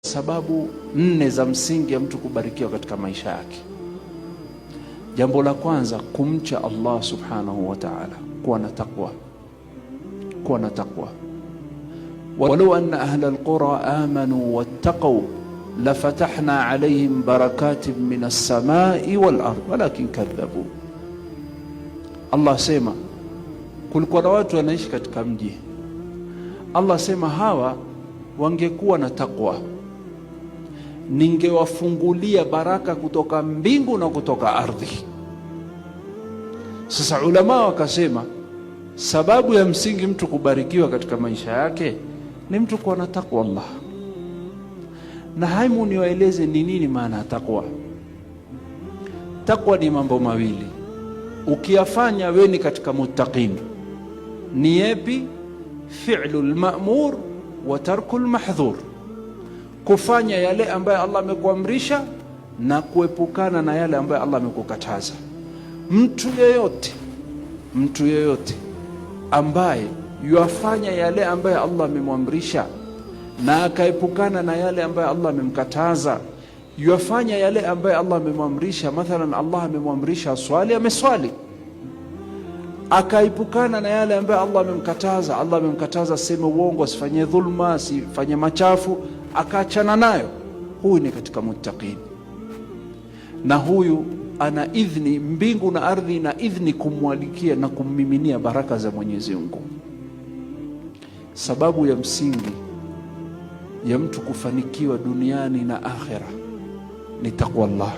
Sababu 4 za msingi ya mtu kubarikiwa katika maisha yake. Jambo la kwanza, kumcha Allah subhanahu wa ta'ala, kuwa na taqwa. Kuwa na taqwa. Walau anna ahla alqura amanu wattaqaw lafatahna alayhim barakatin minas samai wal ard walakin kadhabu. Allah sema kulikuwa na watu wanaishi katika mji. Allah sema hawa wangekuwa na taqwa, ningewafungulia baraka kutoka mbingu na kutoka ardhi. Sasa ulama wakasema sababu ya msingi mtu kubarikiwa katika maisha yake ni mtu kuwa na taqwa Allah. Na haimu niwaeleze ni nini maana taqwa. Taqwa ni mambo mawili, ukiyafanya wewe ni katika muttaqin. Ni yapi? Fi'lul ma'mur wa tarkul mahdhur, kufanya yale ambayo Allah amekuamrisha na kuepukana na yale ambayo Allah amekukataza. Mtu yeyote ambaye yuafanya yale ambayo Allah amemwamrisha na akaepukana na yale ambayo Allah amemkataza, yuafanya yale ambayo Allah amemwamrisha. Mathalan, Allah amemwamrisha swali, ameswali, akaepukana na yale ambayo Allah amemkataza. Allah amemkataza aseme uongo, asifanye dhulma, asifanye machafu, akaachana nayo. Huyu ni katika muttaqin, na huyu ana idhni, mbingu na ardhi na idhni kumwalikia na kummiminia baraka za Mwenyezi Mungu. Sababu ya msingi ya mtu kufanikiwa duniani na akhera ni taqwa Allah.